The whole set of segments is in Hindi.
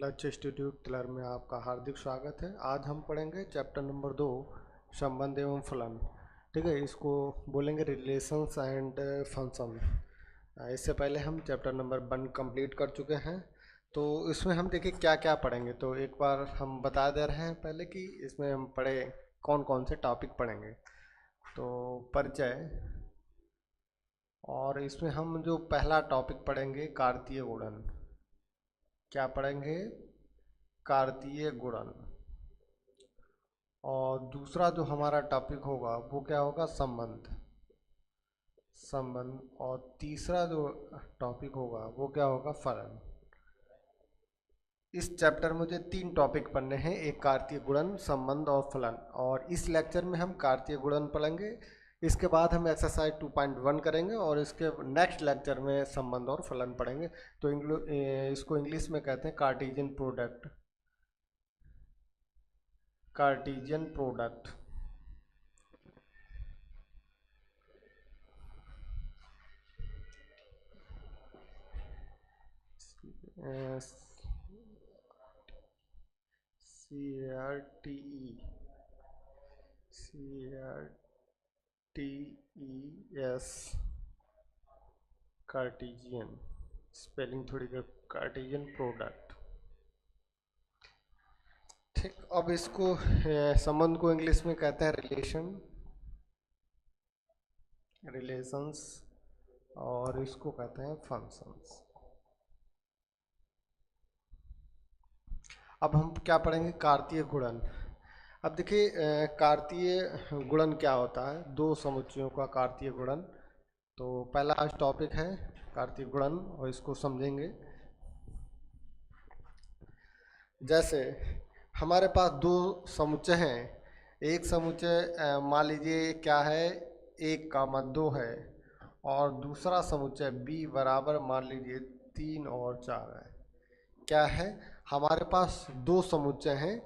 लक्ष्य इंस्टीट्यूट तिलर में आपका हार्दिक स्वागत है। आज हम पढ़ेंगे चैप्टर नंबर 2 संबंध एवं फलन। ठीक है, इसको बोलेंगे रिलेशंस एंड फंक्शन। इससे पहले हम चैप्टर नंबर 1 कंप्लीट कर चुके हैं, तो इसमें हम देखिए क्या क्या पढ़ेंगे। तो एक बार हम बता दे रहे हैं पहले कि इसमें हम पढ़े कौन कौन से टॉपिक पढ़ेंगे। तो परिचय, और इसमें हम जो पहला टॉपिक पढ़ेंगे कार्तीय गुणन। क्या पढ़ेंगे? कार्तीय गुणन। और दूसरा जो हमारा टॉपिक होगा वो क्या होगा? संबंध। और तीसरा जो टॉपिक होगा वो क्या होगा? फलन। इस चैप्टर में मुझे 3 टॉपिक पढ़ने हैं, एक कार्तीय गुणन, संबंध और फलन। और इस लेक्चर में हम कार्तीय गुणन पढ़ेंगे। इसके बाद हम एक्सरसाइज 2.1 करेंगे और इसके नेक्स्ट लेक्चर में संबंध और फलन पढ़ेंगे। तो इसको इंग्लिश में कहते हैं Cartesian product. Cartesian product. CRTES Cartesian spelling थोड़ी कार्टेशियन प्रोडक्ट। ठीक, अब इसको संबंध को इंग्लिश में कहते हैं रिलेशंस, और इसको कहते हैं फंक्शंस। अब हम क्या पढ़ेंगे? कार्तीय गुणन। अब देखिए कार्तीय गुणन क्या होता है? 2 समुच्चयों का कार्तीय गुणन। तो पहला आज टॉपिक है कार्तीय गुणन और इसको समझेंगे। जैसे हमारे पास 2 समुच्चय हैं। एक समुच्चय मान लीजिए क्या है, 1,2 है, और दूसरा समुच्चय b बराबर मान लीजिए 3 और 4 है। क्या है? हमारे पास 2 समुच्चय हैं,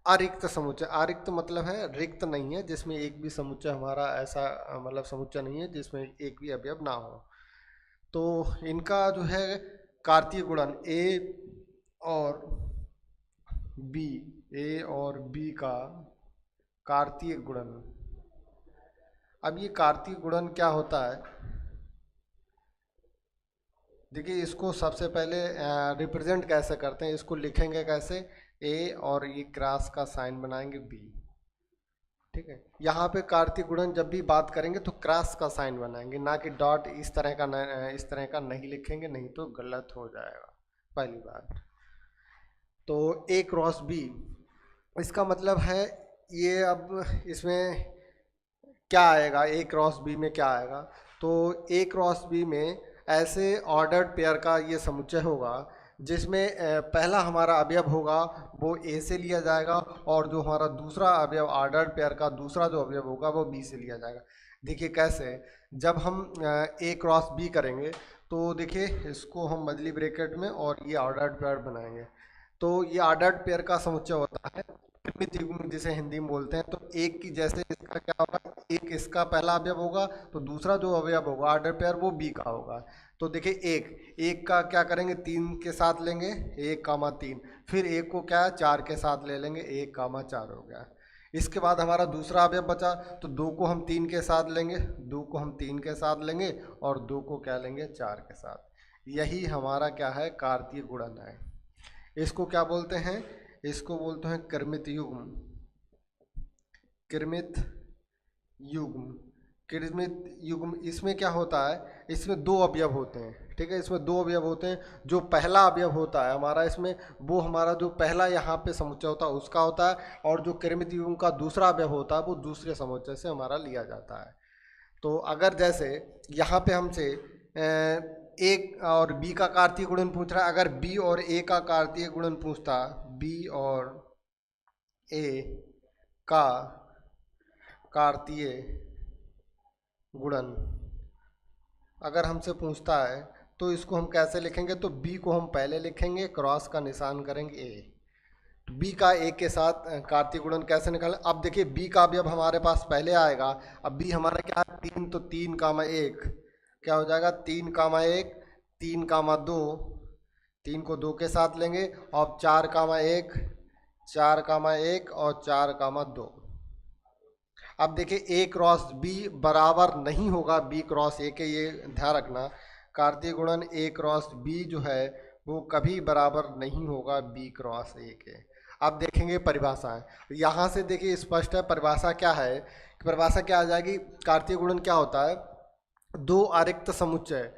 अरिक्त समुच्चय। अरिक्त मतलब है रिक्त नहीं है, जिसमें एक भी समुच्चय हमारा ऐसा मतलब समुच्चय नहीं है जिसमें एक भी अवयव ना हो। तो इनका जो है कार्तीय गुणन और बी ए और बी का कार्तीय गुणन। अब ये कार्तीय गुणन क्या होता है? देखिए इसको सबसे पहले रिप्रेजेंट कैसे करते हैं, इसको लिखेंगे कैसे? ए और ये क्रॉस का साइन बनाएंगे बी। ठीक है, यहाँ पे कार्तीय गुणन जब भी बात करेंगे तो क्रॉस का साइन बनाएंगे, ना कि डॉट इस तरह का नहीं लिखेंगे, नहीं तो गलत हो जाएगा। पहली बात तो ए क्रॉस बी, इसका मतलब है ये। अब इसमें क्या आएगा? ए क्रॉस बी में क्या आएगा? तो ए क्रॉस बी में ऐसे ऑर्डर्ड पेयर का ये समुच्चय होगा जिसमें पहला हमारा अवयव होगा वो ए से लिया जाएगा, और जो हमारा दूसरा अवयव ऑर्डर्ड पेयर का दूसरा जो अवयव होगा वो बी से लिया जाएगा। देखिए कैसे, जब हम ए क्रॉस बी करेंगे तो देखिए इसको हम मजली ब्रैकेट में और ये ऑर्डर्ड पेयर बनाएंगे। तो ये ऑर्डर्ड पेयर का समुच्चय होता है परिमित युग्म, जिसे हिंदी में बोलते हैं। तो एक की जैसे इसका क्या होगा, एक इसका पहला अवयव होगा तो दूसरा जो अवयव होगा ऑर्डर पेयर वो बी का होगा। तो देखिए एक का क्या करेंगे? 3 के साथ लेंगे, 1,3। फिर एक को क्या है? 4 के साथ ले लेंगे, 1,4 हो गया। इसके बाद हमारा दूसरा अवयव बचा, तो 2 को हम 3 के साथ लेंगे, 2 को हम 3 के साथ लेंगे, और 2 को क्या लेंगे? 4 के साथ। यही हमारा क्या है? कार्तीय गुणन है। इसको क्या बोलते हैं? इसको बोलते हैं क्रमित युग्म। क्रमित युग्म। क्रमित युग्म इसमें क्या होता है? इसमें 2 अवयव होते हैं। ठीक है, इसमें 2 अवयव होते हैं। जो पहला अवयव होता है हमारा इसमें, वो हमारा जो पहला यहाँ पे समुच्चय होता है उसका होता है, और जो क्रमित युग्म का दूसरा अवयव होता है वो दूसरे समुच्चय से हमारा लिया जाता है। तो अगर जैसे यहाँ पे हमसे ए और बी का कार्तीय गुणन पूछ रहा है, अगर बी और ए का कार्तीय गुणन पूछता, बी और ए का कार्तीय गुणन अगर हमसे पूछता है तो इसको हम कैसे लिखेंगे? तो बी को हम पहले लिखेंगे, क्रॉस का निशान करेंगे ए। तो बी का ए के साथ कार्तीय गुणन कैसे निकालें? अब देखिए बी का अवयव हमारे पास पहले आएगा। अब बी हमारा क्या है? 3, तो 3,1 क्या हो जाएगा? 3,1, 3,2, 3 को 2 के साथ लेंगे और 4, 1, 4, 1 और 4, 2। अब देखिए A क्रॉस B बराबर नहीं होगा B क्रॉस A के, ये ध्यान रखना। कार्तीय गुणन A क्रॉस B जो है वो कभी बराबर नहीं होगा B क्रॉस A के। अब देखेंगे परिभाषाएं। यहाँ से देखिए स्पष्ट है परिभाषा क्या है। परिभाषा क्या आ जाएगी, कार्तीय गुणन क्या होता है, दो अरिक्त समुच्चय,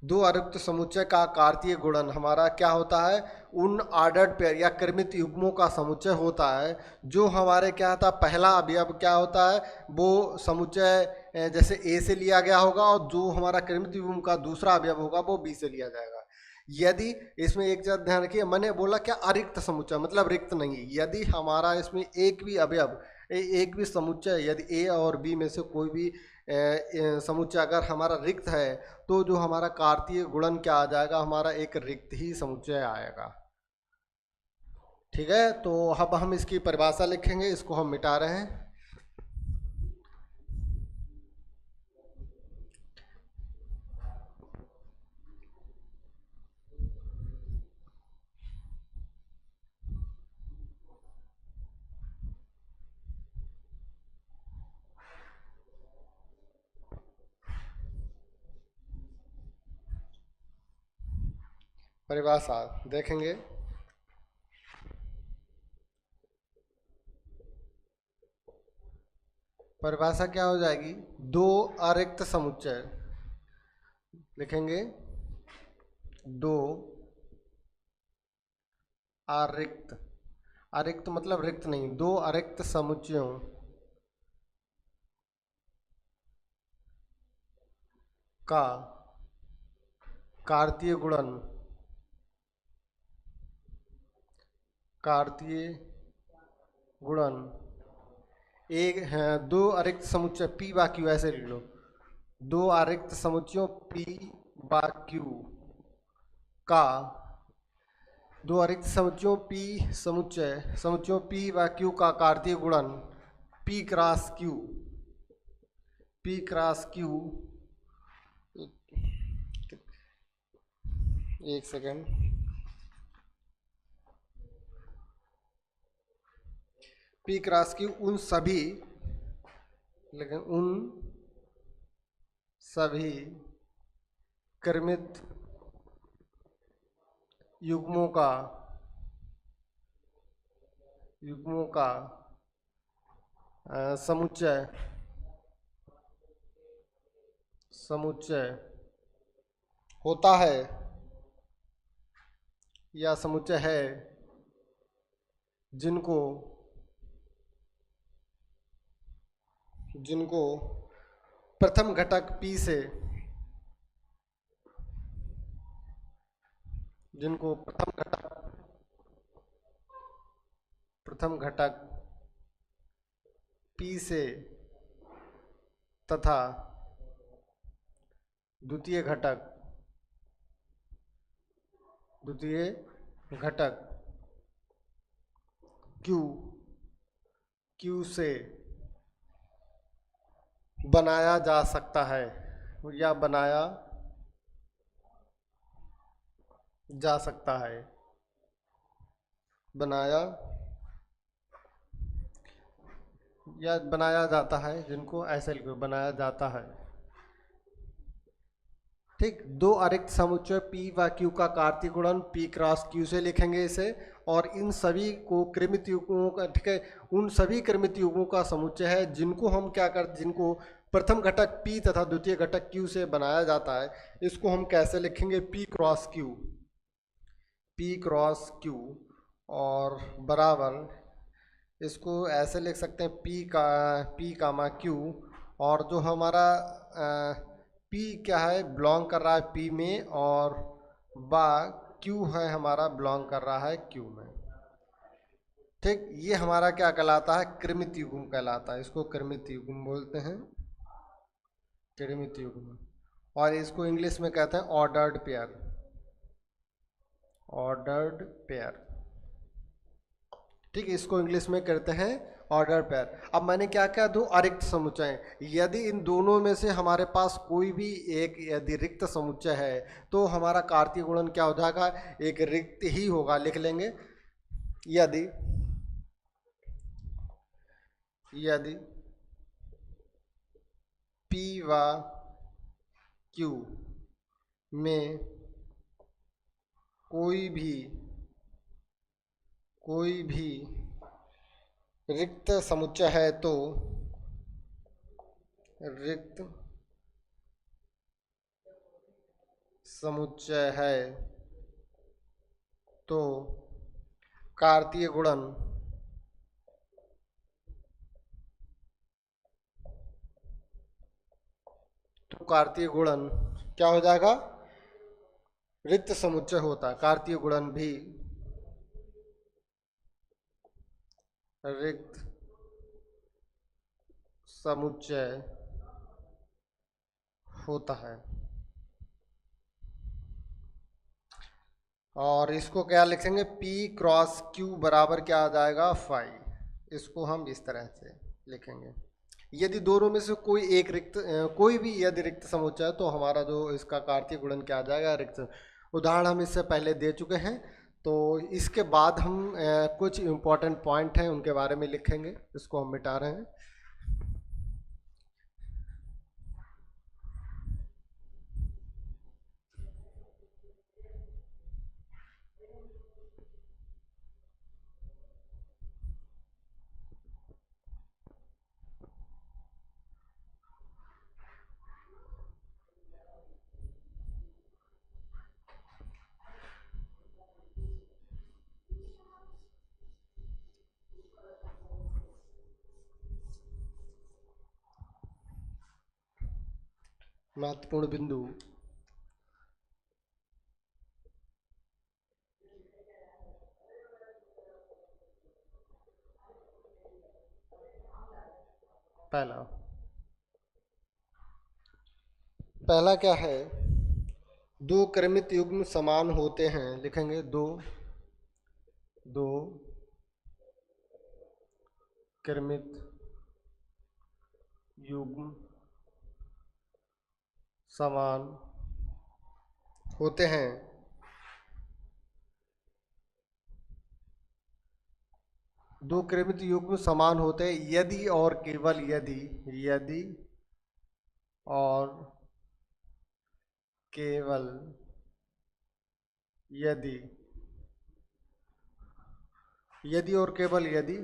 दो अरिक्त समुच्चय का कार्तीय गुणन हमारा क्या होता है, उन ऑर्डर्ड पेयर या क्रमित युग्मों का समुच्चय होता है जो हमारे क्या था, पहला अवयव क्या होता है वो समुच्चय जैसे ए से लिया गया होगा और जो हमारा क्रमित युग्म का दूसरा अवयव होगा वो बी से लिया जाएगा। यदि इसमें एक चीज ध्यान रखिए, मैंने बोला क्या अरिक्त समुच्चय मतलब रिक्त नहीं, यदि हमारा इसमें एक भी अवयव एक भी समुच्चय यदि ए और बी में से कोई भी समुच्चय अगर हमारा रिक्त है तो जो हमारा कार्तीय गुणन क्या आ जाएगा, हमारा एक रिक्त ही समुच्चय आएगा। ठीक है, तो अब हम इसकी परिभाषा लिखेंगे, इसको हम मिटा रहे हैं। परिभाषा देखेंगे, परिभाषा क्या हो जाएगी, दो अरिक्त समुच्चय लिखेंगे, दो अरिक्त, अरिक्त मतलब रिक्त नहीं, दो अरिक्त समुच्चयों का कार्तीय गुणन, कार्तीय गुणन एक है, दो अरिक्त समुच्चय P बा Q ऐसे लिख लो, दो अरिक्त समुच्चयों P बा Q का, दो अरिक्त समुच्चयों समुच्चयों P व Q का कार्तीय गुणन P cross Q, P cross Q, एक सेकेंड, P क्रॉस Q उन सभी, लेकिन उन सभी क्रमित युग्मों का समुच्चय होता है या समुच्चय है जिनको प्रथम घटक P से, जिनको प्रथम घटक P से तथा द्वितीय घटक Q से बनाया जा सकता है या बनाया जा सकता है, बनाया जाता है, जिनको ऐसे लिखो बनाया जाता है। ठीक, दो अरिक्त समुच्चय P व Q का कार्तीय गुणन P क्रॉस Q से लिखेंगे इसे, और इन सभी को क्रमित युग्मों का, ठीक है, उन सभी क्रमित युग्मों का समुच्चय है जिनको हम क्या करते, जिनको प्रथम घटक P तथा द्वितीय घटक Q से बनाया जाता है। इसको हम कैसे लिखेंगे, P क्रॉस Q और बराबर, इसको ऐसे लिख सकते हैं P कामा Q, और जो हमारा P क्या है बिलोंग कर रहा है P में, और बा Q है हमारा बिलोंग कर रहा है Q में। ठीक, ये हमारा क्या कहलाता है, क्रमित युग्म कहलाता है, इसको क्रमित युग्म बोलते हैं, क्रमित युग्म, और इसको इंग्लिश में कहते हैं ऑर्डर्ड पेयर। ठीक, इसको इंग्लिश में कहते हैं ऑर्डर पेयर। अब मैंने क्या क्या दो अरिक्त समुच्चय, यदि इन दोनों में से हमारे पास कोई भी एक यदि रिक्त समुच्चय है तो हमारा कार्तीय गुणन क्या हो जाएगा, एक रिक्त ही होगा। लिख लेंगे, यदि यदि पी व क्यू में कोई भी रिक्त समुच्चय है तो रिक्त समुच्चय है तो कार्तीय गुणन क्या हो जाएगा, रिक्त समुच्चय होता है। कार्तीय गुणन भी रिक्त समुच्चय होता है। और इसको क्या लिखेंगे, P क्रॉस Q बराबर क्या आ जाएगा, 5। इसको हम इस तरह से लिखेंगे। यदि दोनों में से कोई एक रिक्त कोई भी यदि रिक्त समुच्चय है तो हमारा जो इसका कार्तीय गुणन क्या आ जाएगा, रिक्त। उदाहरण हम इससे पहले दे चुके हैं, तो इसके बाद हम कुछ इम्पोर्टेंट पॉइंट हैं उनके बारे में लिखेंगे। इसको हम मिटा रहे हैं। महत्वपूर्ण बिंदु, पहला क्या है, दो क्रमित युग्म समान होते हैं। लिखेंगे, दो क्रमित युग्म समान होते हैं दो क्रमित युग्म समान होते हैं यदि और केवल यदि और केवल यदि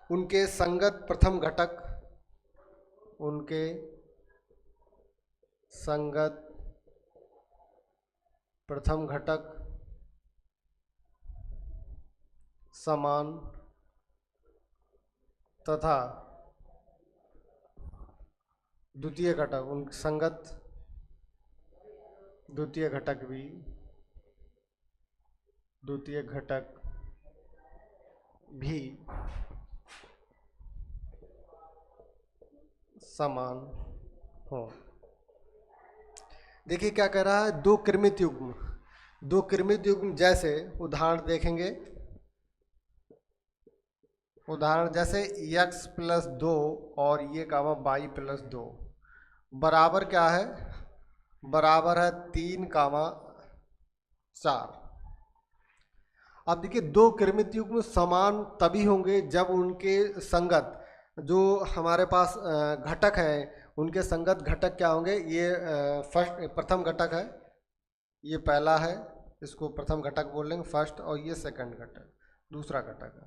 उनके संगत प्रथम घटक समान तथा द्वितीय घटक भी समान हो। देखिए क्या कह रहा है, दो क्रमित युग्म जैसे उदाहरण देखेंगे। उदाहरण जैसे x प्लस 2 और ये कामा y प्लस 2 बराबर क्या है, बराबर है 3 कामा 4। अब देखिए, दो क्रमित युग्म समान तभी होंगे जब उनके संगत जो हमारे पास घटक हैं, उनके संगत घटक क्या होंगे, ये प्रथम घटक है, ये पहला है, इसको प्रथम घटक बोल देंगे फर्स्ट, और ये सेकंड घटक दूसरा घटक है,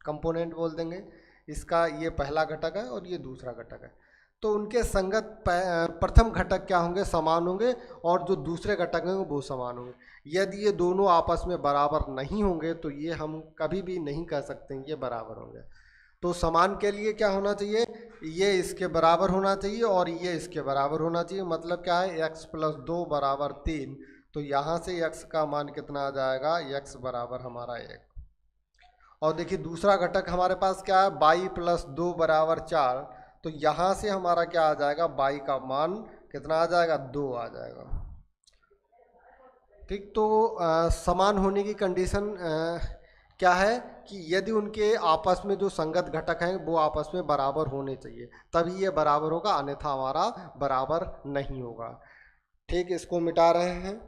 कंपोनेंट बोल देंगे इसका। ये पहला घटक है और ये दूसरा घटक है। तो उनके संगत प्रथम घटक क्या होंगे, समान होंगे, और जो दूसरे घटक हैं वो समान होंगे। यदि ये दोनों आपस में बराबर नहीं होंगे तो ये हम कभी भी नहीं कह सकते ये बराबर होंगे। तो समान के लिए क्या होना चाहिए, ये इसके बराबर होना चाहिए और ये इसके बराबर होना चाहिए। मतलब क्या है, x प्लस 2 बराबर 3, तो यहाँ से x का मान कितना आ जाएगा, x बराबर हमारा 1। और देखिए दूसरा घटक हमारे पास क्या है, y प्लस 2 बराबर 4, तो यहाँ से हमारा क्या आ जाएगा, y का मान कितना आ जाएगा, 2 आ जाएगा। ठीक, तो समान होने की कंडीशन क्या है कि यदि उनके आपस में जो संगत घटक हैं वो आपस में बराबर होने चाहिए, तभी ये बराबर होगा, अन्यथा हमारा बराबर नहीं होगा। ठीक, इसको मिटा रहे हैं।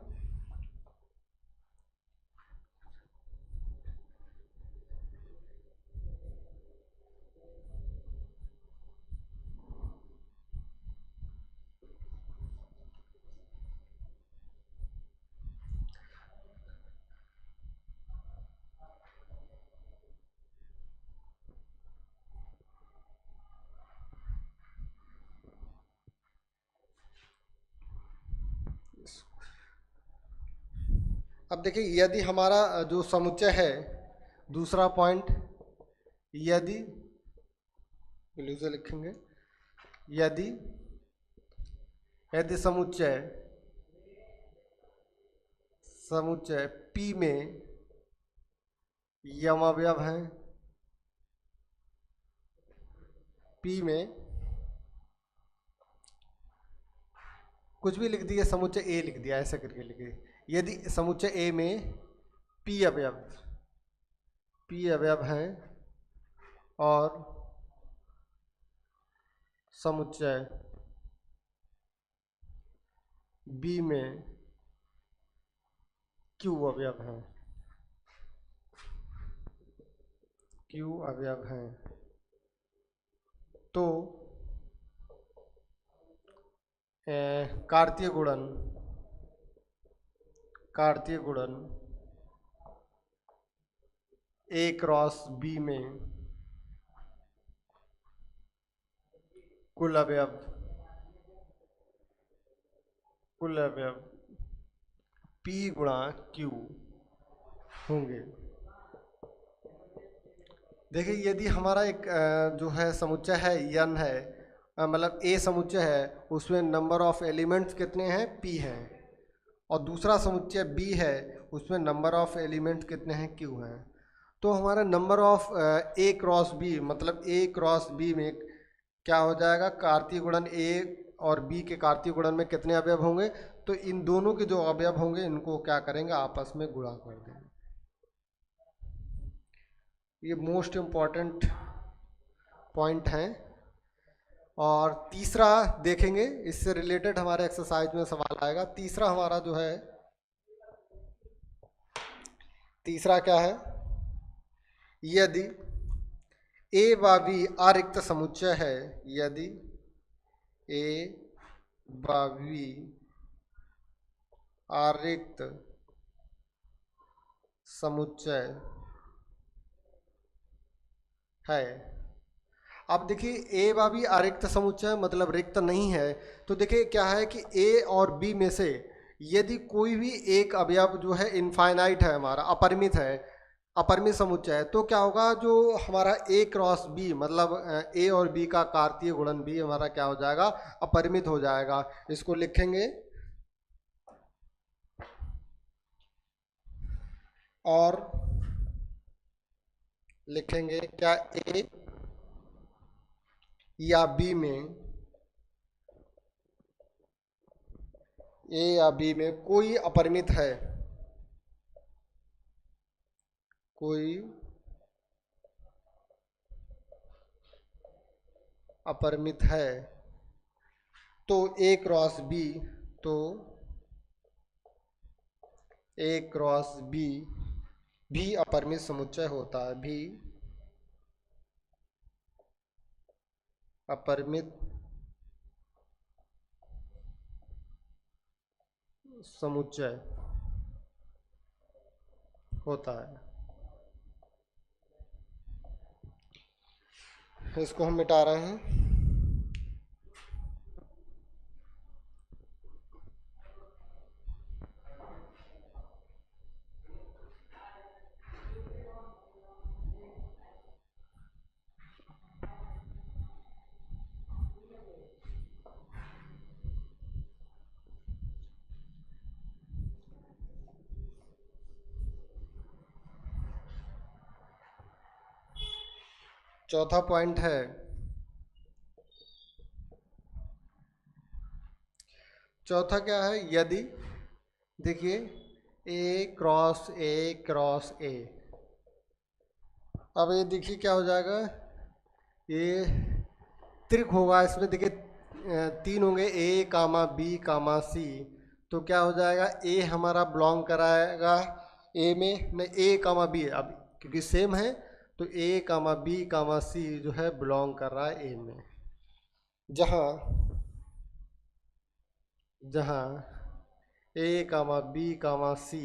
अब देखिए, यदि हमारा जो समुच्चय है, दूसरा पॉइंट, यदि ब्लू से लिखेंगे, यदि यदि समुच्चय समुच्चय P में यम अवयव हैं, P में कुछ भी लिख दिए, समुच्चय A लिख दिया, ऐसे करके लिखिए। यदि समुच्चय A में P अवयव हैं और समुच्चय B में Q अवयव हैं, Q अवयव हैं, तो कार्तीय गुणन A क्रॉस B में कुल अवयव P गुणा Q होंगे। देखिए, यदि हमारा एक जो है समुच्चय है n है, मतलब A समुच्चय है, उसमें नंबर ऑफ एलिमेंट्स कितने हैं, P हैं, और दूसरा समुच्चय B है, उसमें नंबर ऑफ एलिमेंट्स कितने हैं, Q हैं। तो हमारा number of A cross B, मतलब A क्रॉस B में क्या हो जाएगा, कार्तीय गुणन A और B के कार्तीय गुणन में कितने अवयव होंगे, तो इन दोनों के जो अवयव होंगे इनको क्या करेंगे, आपस में गुणा कर देंगे। ये मोस्ट इम्पॉर्टेंट पॉइंट हैं। और तीसरा देखेंगे, इससे रिलेटेड हमारे एक्सरसाइज में सवाल आएगा। तीसरा हमारा जो है, तीसरा क्या है, यदि A व B अरिक्त समुच्चय है, यदि A व B अरिक्त समुच्चय है। अब देखिए, ए व बी अरिक्त समुच्चय मतलब रिक्त नहीं है, तो देखिए क्या है कि ए और बी में से यदि कोई भी एक अवयव जो है इनफाइनाइट है, हमारा अपरिमित है, अपरिमित समुच्चय है, तो क्या होगा, जो हमारा ए क्रॉस बी मतलब ए और बी का कार्तीय गुणन भी हमारा क्या हो जाएगा, अपरिमित हो जाएगा। इसको लिखेंगे, और लिखेंगे क्या, ए या बी में, ए या बी में कोई अपरिमित है, कोई अपरिमित है, तो ए क्रॉस बी, तो ए क्रॉस बी भी अपरिमित समुच्चय होता है, भी अपरिमित समुच्चय होता है। इसको हम मिटा रहे हैं। चौथा पॉइंट है, चौथा क्या है, यदि देखिए ए क्रॉस ए क्रॉस ए, अब ये देखिए क्या हो जाएगा, ये त्रिक होगा, इसमें देखिए तीन होंगे, ए कामा बी कामा सी। तो क्या हो जाएगा, ए हमारा बिलोंग कराएगा ए में, नहीं ए कामा बी, अब क्योंकि सेम है तो ए कामा बी कामा सी जो है बिलोंग कर रहा है ए में। जहाँ जहाँ ए कामा बी कामा सी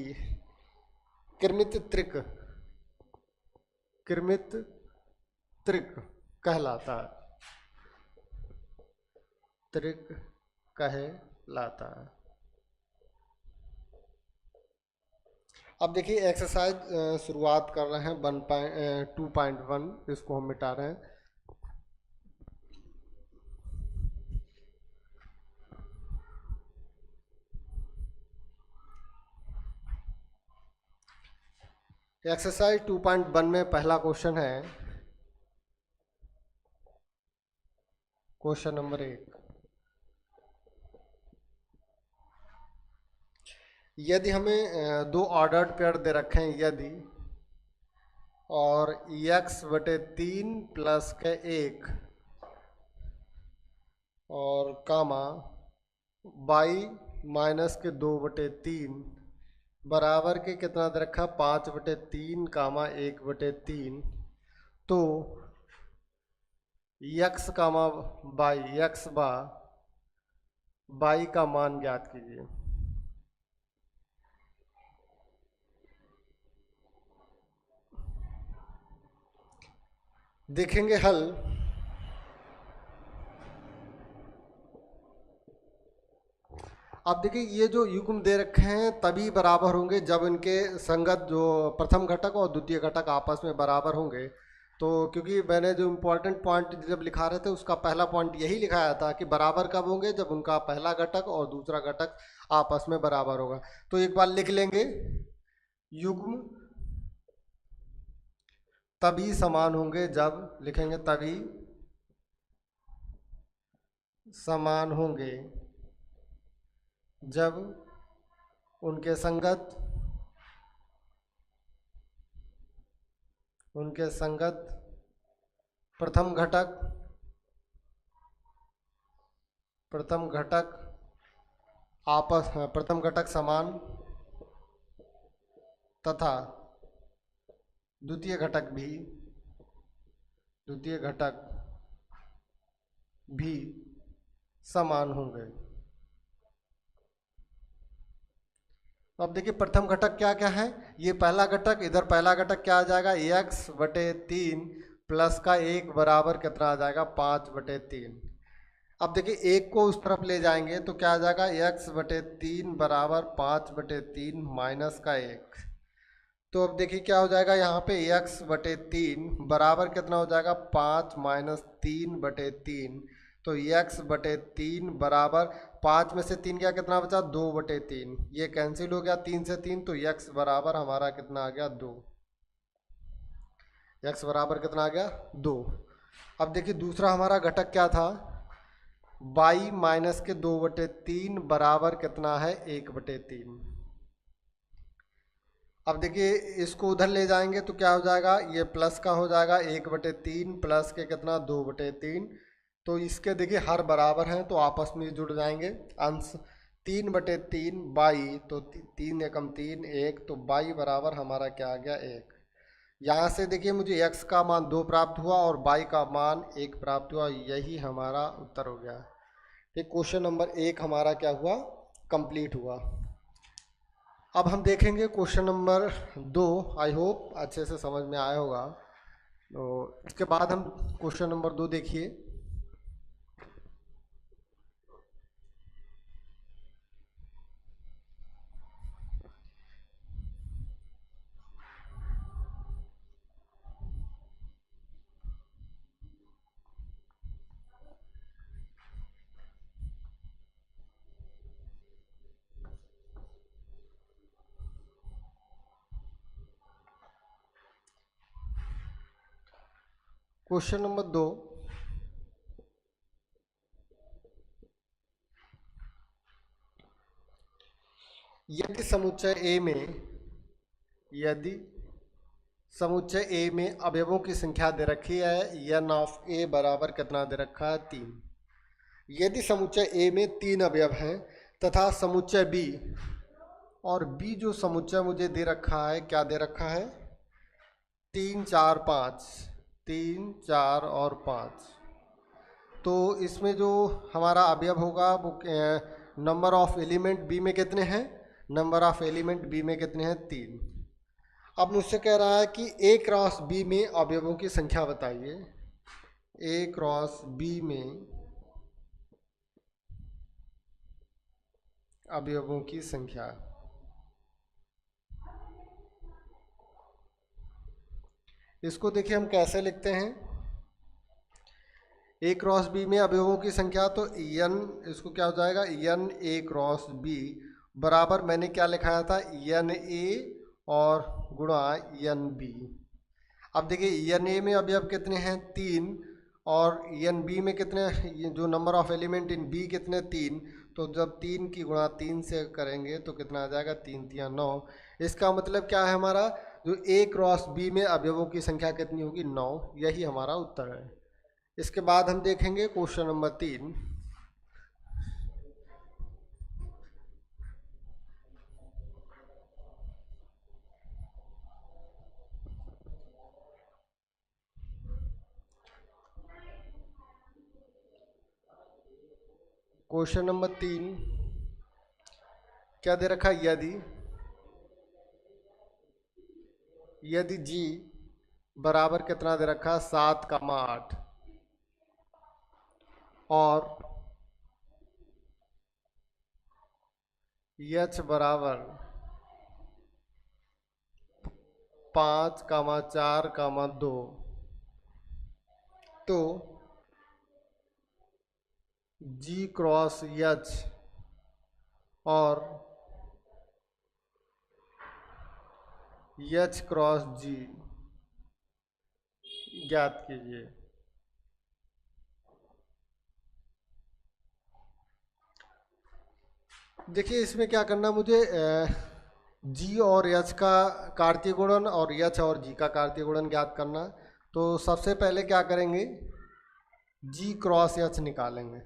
कृमित त्रिक, कृमित त्रिक कहलाता है, त्रिक कहलाता है। अब देखिए एक्सरसाइज शुरुआत कर रहे हैं 2.1, इसको हम मिटा रहे हैं। एक्सरसाइज 2.1 में पहला क्वेश्चन है, क्वेश्चन नंबर 1। यदि हमें दो ऑर्डर्ड पेयर दे रखे हैं यदि, और x/3 प्लस के 1 और कामा y माइनस के 2/3 बराबर के कितना दे रखा, 5/3 कामा 1/3, तो x कामा y, x y का मान ज्ञात कीजिए। देखेंगे हल। अब देखिए ये जो युग्म दे रखे हैं तभी बराबर होंगे जब इनके संगत जो प्रथम घटक और द्वितीय घटक आपस में बराबर होंगे। तो क्योंकि मैंने जो इम्पोर्टेंट पॉइंट जब लिखा रहे थे उसका पहला पॉइंट यही लिखाया था कि बराबर कब होंगे, जब उनका पहला घटक और दूसरा घटक आपस में बराबर होगा। तो एक बार लिख लेंगे, युग्म तभी समान होंगे जब, लिखेंगे तभी समान होंगे जब उनके संगत प्रथम घटक प्रथम घटक समान तथा द्वितीय घटक भी समान होंगे। तो अब देखिए प्रथम घटक क्या क्या है, ये पहला घटक, इधर पहला घटक क्या आ जाएगा, x/3 प्लस का 1 बराबर कितना आ जाएगा, 5/3। अब देखिए एक को उस तरफ ले जाएंगे तो क्या आ जाएगा, x/3 बराबर 5/3 माइनस का 1। तो अब देखिए क्या हो जाएगा, यहाँ पे x/3 बराबर कितना हो जाएगा, 5 माइनस 3/3। तो x/3 बराबर 5 में से 3 गया, कितना बचा, 2/3। ये कैंसिल हो गया 3 से 3, तो x बराबर हमारा कितना आ गया, 2। x बराबर कितना आ गया, 2। अब देखिए दूसरा हमारा घटक क्या था, y माइनस के 2/3 बराबर कितना है, 1/3। अब देखिए इसको उधर ले जाएंगे तो क्या हो जाएगा, ये प्लस का हो जाएगा, 1/3 प्लस के कितना, 2/3। तो इसके देखिए हर बराबर हैं तो आपस में जुड़ जाएंगे अंश, 3/3 बाई, तो 3 एकम 3 1, तो बाई बराबर हमारा क्या आ गया, 1। यहाँ से देखिए मुझे x का मान 2 प्राप्त हुआ और y का मान 1 प्राप्त हुआ, यही हमारा उत्तर हो गया। ये क्वेश्चन नंबर 1 हमारा क्या हुआ, कंप्लीट हुआ। अब हम देखेंगे क्वेश्चन नंबर 2। आई होप अच्छे से समझ में आया होगा। तो इसके बाद हम क्वेश्चन नंबर 2 देखिए। क्वेश्चन नंबर 2, यदि समुच्चय A में, यदि समुच्चय ए में अवयवों की संख्या दे रखी है, n ऑफ ए बराबर कितना दे रखा है 3। यदि समुच्चय ए में 3 अवयव हैं तथा समुच्चय बी, और बी जो समुच्चय मुझे दे रखा है क्या दे रखा है 3 4 5, 3 4 और 5, तो इसमें जो हमारा अवयव होगा वो नंबर ऑफ एलिमेंट बी में कितने हैं, नंबर ऑफ एलिमेंट बी में कितने हैं 3। अब मुझसे कह रहा है कि ए क्रॉस बी में अवयवों की संख्या बताइए। ए क्रॉस बी में अवयवों की संख्या, इसको देखिए हम कैसे लिखते हैं। ए क्रॉस बी में अवयवों की संख्या, तो n, इसको क्या हो जाएगा n ए क्रॉस बी बराबर मैंने क्या लिखाया था n ए और गुणा n बी। अब देखिए n ए में अवयव कितने हैं 3 और n बी में कितने, ये जो number of element in B कितने 3, तो जब 3 की गुणा 3 से करेंगे तो कितना आ जाएगा 3 3 9। इसका मतलब क्या है हमारा जो ए क्रॉस बी में अवयवों की संख्या कितनी होगी 9, यही हमारा उत्तर है। इसके बाद हम देखेंगे क्वेश्चन नंबर 3। क्वेश्चन नंबर 3 क्या दे रखा है, यदि जी बराबर कितना दे रखा है 7 का 8 और एच बराबर 5 कामा 4 कामा 2, तो जी क्रॉस एच और एच क्रॉस जी ज्ञात कीजिए। देखिए इसमें क्या करना मुझे, जी और एच का कार्तीय गुणन और एच और जी का कार्तीय गुणन ज्ञात करना। तो सबसे पहले क्या करेंगे जी क्रॉस एच निकालेंगे।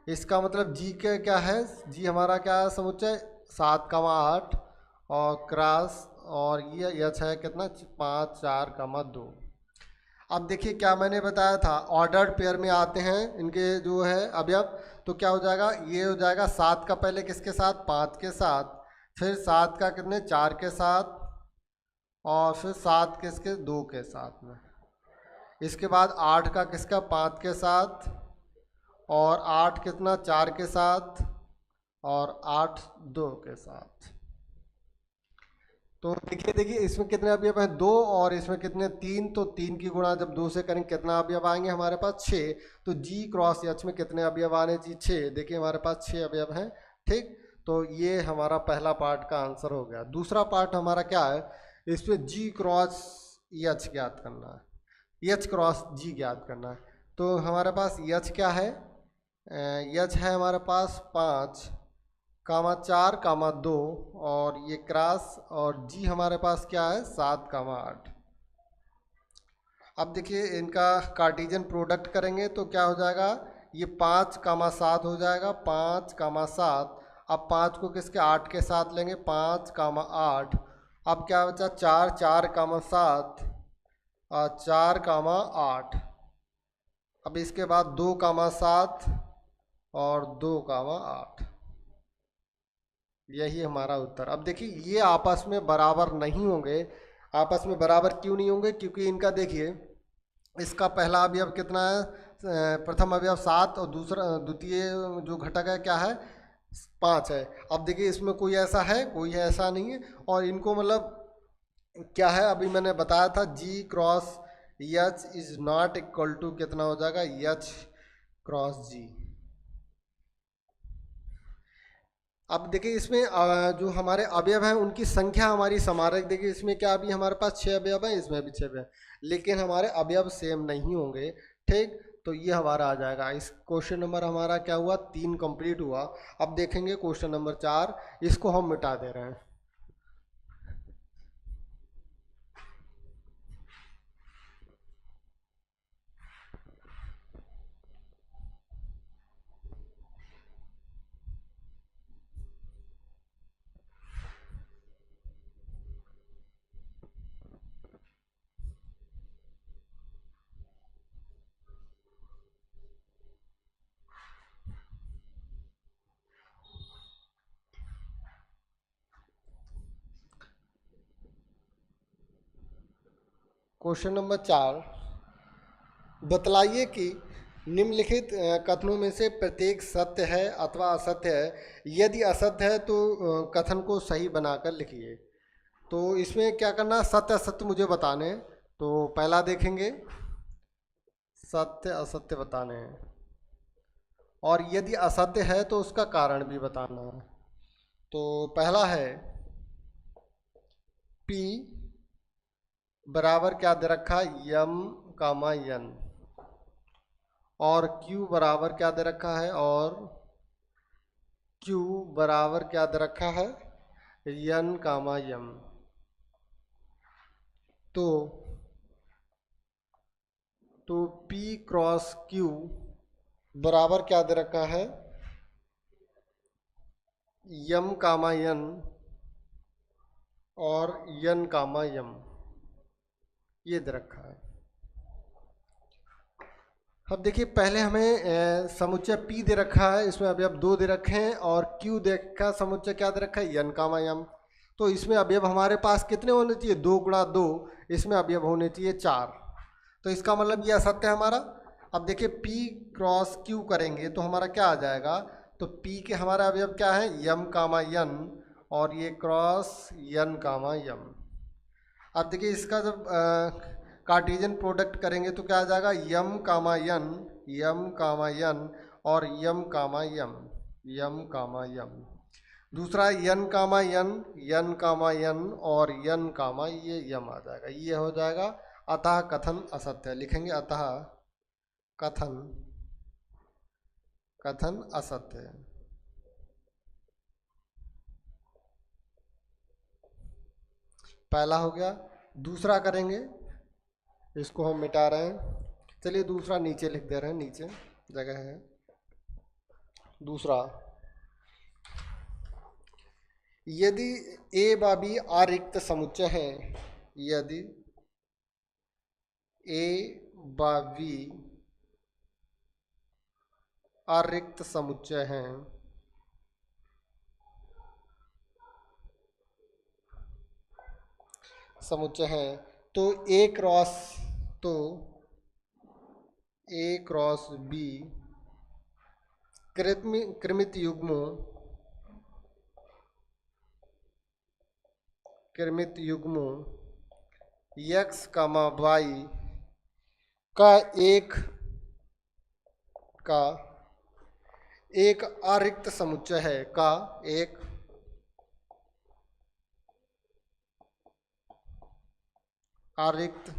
इसका मतलब जी के क्या है, जी हमारा क्या है समुच्चय 7 कामा 8 और क्रॉस, और ये एच है कितना 5 4 कामा 2। अब देखिए क्या मैंने बताया था ऑर्डर्ड पेयर में आते हैं इनके जो है अवयव, तो क्या हो जाएगा ये हो जाएगा 7 का पहले किसके साथ 5 के साथ, फिर 7 का कितने 4 के साथ, और फिर 7 किसके 2 के साथ में, इसके बाद 8 का किसका 5 के साथ, और 8 कितना 4 के साथ, और 8 2 के साथ। तो देखिए इसमें कितने अवयव हैं 2 और इसमें कितने 3, तो 3 की गुणा जब 2 से करेंगे कितना अवयव आएंगे हमारे पास 6। तो जी क्रॉस एच में कितने अवयव आने जी 6, देखिए हमारे पास 6 अवयव हैं। ठीक, तो ये हमारा पहला पार्ट का आंसर हो गया। दूसरा पार्ट हमारा क्या है, इसमें जी क्रॉस एच ज्ञात करना है, एच क्रॉस जी ज्ञात करना है। तो हमारे पास एच क्या है, एच है हमारे पास 5 कामा 4 कामा 2 और ये क्रॉस, और जी हमारे पास क्या है 7 कामा 8। अब देखिए इनका कार्टेशियन प्रोडक्ट करेंगे तो क्या हो जाएगा, ये 5 कामा 7 हो जाएगा, 5 कामा 7। अब 5 को किसके 8 के साथ लेंगे 5 कामा 8। अब क्या बचा 4 4 कामा 7 और 4 कामा 8। अब इसके बाद 2 कामा 7 और 2 कामा 8, यही हमारा उत्तर। अब देखिए ये आपस में बराबर नहीं होंगे, आपस में बराबर क्यों नहीं होंगे, क्योंकि इनका देखिए इसका पहला अवयव कितना है, प्रथम अवयव 7 और दूसरा द्वितीय जो घटक है क्या है 5 है। अब देखिए इसमें कोई ऐसा है, कोई ऐसा नहीं है, और इनको मतलब क्या है अभी मैंने बताया था G cross H is not equal to कितना हो जाएगा एच क्रॉस जी। अब देखिए इसमें जो हमारे अवयव हैं उनकी संख्या हमारी समान है। देखिए इसमें क्या अभी हमारे पास 6 अवयव हैं, इसमें भी 6 अवयव, लेकिन हमारे अवयव सेम नहीं होंगे। ठीक, तो ये हमारा आ जाएगा। इस क्वेश्चन नंबर हमारा क्या हुआ 3 कंप्लीट हुआ। अब देखेंगे क्वेश्चन नंबर 4, इसको हम मिटा दे रहे हैं। क्वेश्चन नंबर 4, बतलाइए कि निम्नलिखित कथनों में से प्रत्येक सत्य है अथवा असत्य है। यदि असत्य है तो कथन को सही बनाकर लिखिए। तो इसमें क्या करना, सत्य असत्य मुझे बताने हैं। तो पहला देखेंगे, सत्य असत्य बताने हैं, और यदि असत्य है तो उसका कारण भी बताना है। तो पहला है P बराबर क्या दे रखा है, यम कामा यन, और Q बराबर क्या दे रखा है, और Q बराबर क्या दे रखा है, यन कामा यम। तो P क्रॉस Q बराबर क्या दे रखा है, यम कामा यन और यन कामा यम, ये दे रखा है। अब देखिए, पहले हमें समुच्चय P दे रखा है, इसमें अवयव 2 दे रखे हैं, और Q दे रखा, समुच्चय क्या दे रखा है, यन कामा यम। तो इसमें अवयव हमारे पास कितने होने चाहिए, 2 गुणा 2, इसमें अवयव होने चाहिए 4। तो इसका मतलब ये असत्य है हमारा। अब देखिए P क्रॉस Q करेंगे तो हमारा क्या आ जाएगा, तो P के हमारा अवयव क्या है, यम कामा यन, और ये क्रॉस यन कामा यम। अब देखिए इसका जब कार्टेशियन प्रोडक्ट करेंगे तो क्या आ जाएगा, यम कामा यन, यम कामा यन और यम कामा यम, यम कामा यम। दूसरा यन कामा यन, यन कामा यन और यन कामा ये यम आ जाएगा, ये हो जाएगा। अतः कथन असत्य, लिखेंगे अतः कथन, कथन असत्य है। पहला हो गया। दूसरा करेंगे, इसको हम मिटा रहे हैं, चलिए दूसरा नीचे लिख दे रहे हैं, नीचे जगह है। दूसरा, यदि ए व बी अरिक्त समुच्चय है, यदि ए व बी अरिक्त समुच्चय हैं, समुच्चय हैं, तो ए क्रॉस, तो ए क्रॉस बी कृमित युग्मों, कृमित युग्मों x कामा y का एक अरिक्त समुच्चय है, का एक अरिक्त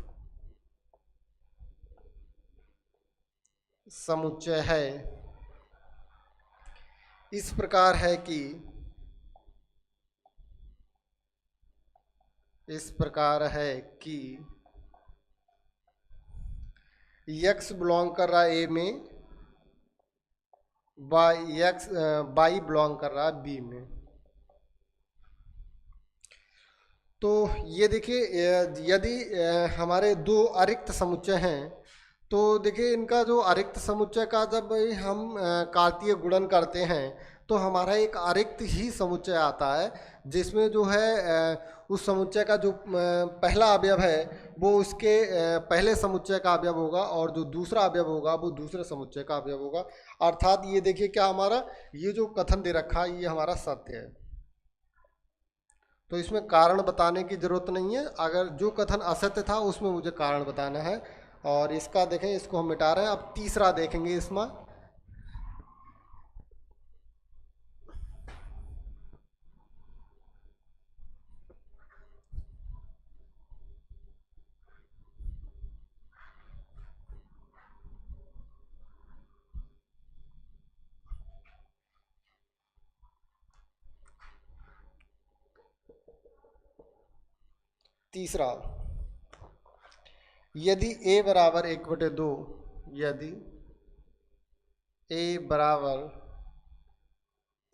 समुच्चय है। इस प्रकार है कि, इस प्रकार है कि x बिलोंग कर रहा है a में, y बिलोंग कर रहा है b में। तो ये देखिए, यदि हमारे दो अरिक्त समुच्चय हैं, तो देखिए इनका जो अरिक्त समुच्चय का जब हम कार्तीय गुणन करते हैं तो हमारा एक अरिक्त ही समुच्चय आता है, जिसमें जो है उस समुच्चय का जो पहला अवयव है वो उसके पहले समुच्चय का अवयव होगा, और जो दूसरा अवयव होगा वो दूसरे समुच्चय का अवयव होगा। अर्थात ये देखिए क्या हमारा ये जो कथन दे रखा है ये हमारा सत्य है। तो इसमें कारण बताने की ज़रूरत नहीं है, अगर जो कथन असत्य था उसमें मुझे कारण बताना है। और इसका देखें, इसको हम मिटा रहे हैं। अब तीसरा देखेंगे इसमें, तीसरा, यदि a बराबर 1/2, यदि a बराबर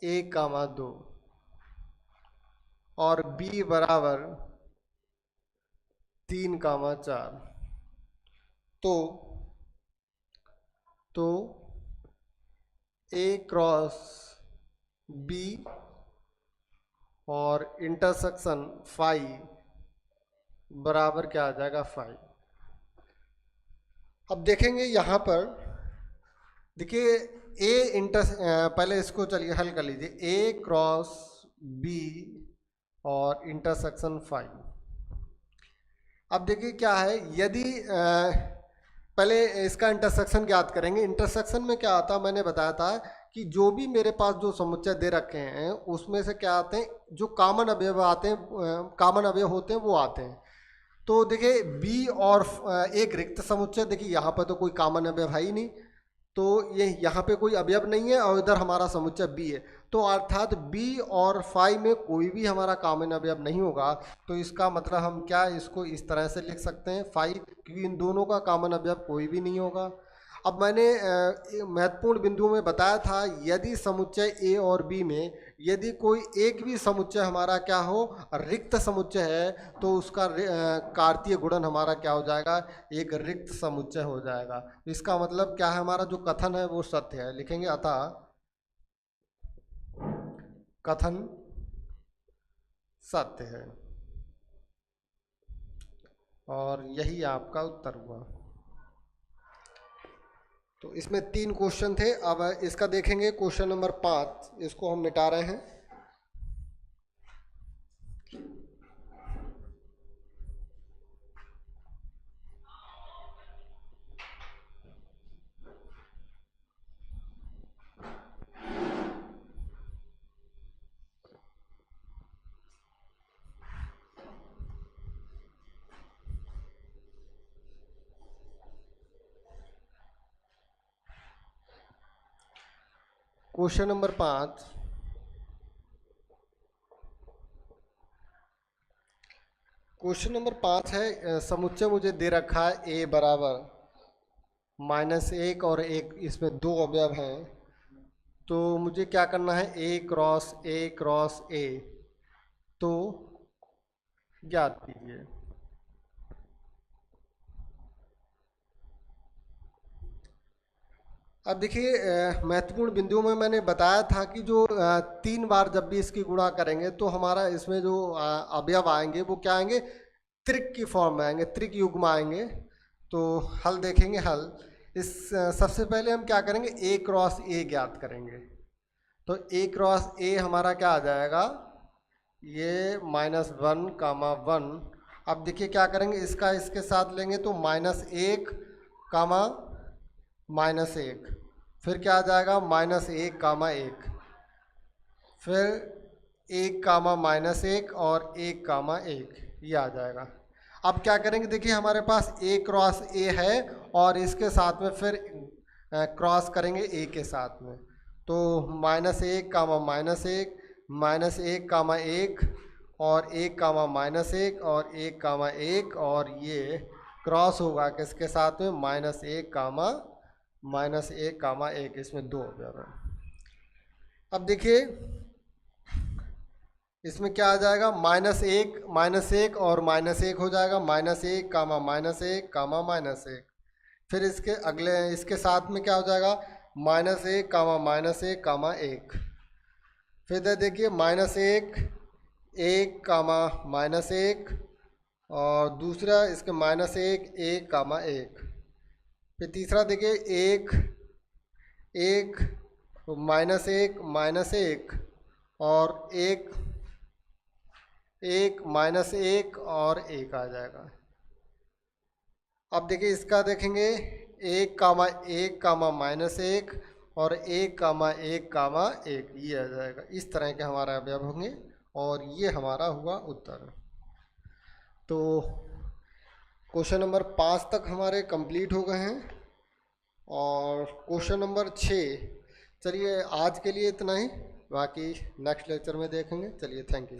1,2 और b बराबर 3,4, तो a क्रॉस b और इंटरसेक्शन फाई बराबर क्या आ जाएगा, 5। अब देखेंगे यहाँ पर, देखिए पहले इसको चलिए हल कर लीजिए, ए क्रॉस बी और इंटरसेक्शन 5। अब देखिए क्या है, यदि पहले इसका इंटरसेक्शन ज्ञात करेंगे। इंटरसेक्शन में क्या आता है, मैंने बताया था कि जो भी मेरे पास जो समुच्चय दे रखे हैं उसमें से क्या आते हैं, जो कॉमन अवयव आते हैं, कॉमन अवयव होते हैं वो आते हैं। तो देखिए बी और एक रिक्त समुच्चय, देखिए यहाँ पर तो कोई कॉमन अवयव है ही नहीं, तो ये यहाँ पे कोई अवयव नहीं है और इधर हमारा समुच्चय बी है, तो अर्थात बी और फाई में कोई भी हमारा कॉमन अवयव नहीं होगा। तो इसका मतलब हम क्या इसको इस तरह से लिख सकते हैं, फाई, क्योंकि इन दोनों का कॉमन अवयव कोई भी नहीं होगा। अब मैंने महत्वपूर्ण बिंदुओं में बताया था, यदि समुच्चय ए और बी में यदि कोई एक भी समुच्चय हमारा क्या हो, रिक्त समुच्चय है, तो उसका कार्तीय गुणन हमारा क्या हो जाएगा, एक रिक्त समुच्चय हो जाएगा। इसका मतलब क्या है, हमारा जो कथन है वो सत्य है। लिखेंगे अतः कथन सत्य है, और यही आपका उत्तर हुआ। तो इसमें 3 क्वेश्चन थे। अब इसका देखेंगे क्वेश्चन नंबर 5, इसको हम मिटा रहे हैं। क्वेश्चन नंबर 5, क्वेश्चन नंबर 5 है, समुच्चय मुझे दे रखा है ए बराबर -1 और 1, इसमें 2 अवयव हैं। तो मुझे क्या करना है, ए क्रॉस ए, तो ज्ञात कीजिए। अब देखिए महत्वपूर्ण बिंदुओं में मैंने बताया था कि जो 3 बार जब भी इसकी गुणा करेंगे तो हमारा इसमें जो अवयव आएंगे वो क्या आएंगे, त्रिक की फॉर्म में आएंगे, त्रिक युग्म आएंगे। तो हल देखेंगे, हल इस सबसे पहले हम क्या करेंगे, ए क्रॉस ए ज्ञात करेंगे। तो ए क्रॉस ए हमारा क्या आ जाएगा, ये -1, 1। अब देखिए क्या करेंगे, इसका इसके साथ लेंगे तो -1, -1, फिर क्या आ जाएगा, -1, 1, फिर 1, -1 और 1, 1, ये आ जाएगा। अब क्या करेंगे, देखिए हमारे पास ए क्रॉस ए है और इसके साथ में फिर क्रॉस करेंगे ए के साथ में, तो -1, -1, -1, -1 और 1, -1 और 1, 1, और ये क्रॉस होगा किसके साथ में, -1, -1, इसमें 2 अवयव है। अब देखिए इसमें क्या आ जाएगा, -1 और -1 हो जाएगा, -1, -1, फिर इसके अगले इसके साथ में क्या हो जाएगा, -1, -1, फिर इधर देखिए -1, 1, -1, और दूसरा इसके -1, 1, 1, फिर तीसरा देखिए 1, 1, -1, और 1, 1, -1 और 1 आ जाएगा। अब देखिए इसका देखेंगे 1, -1 और 1, 1, ये आ जाएगा। इस तरह के हमारा अवयव होंगे और ये हमारा हुआ उत्तर। तो क्वेश्चन नंबर 5 तक हमारे कंप्लीट हो गए हैं, और क्वेश्चन नंबर 6, चलिए आज के लिए इतना ही, बाकी नेक्स्ट लेक्चर में देखेंगे। चलिए, थैंक यू।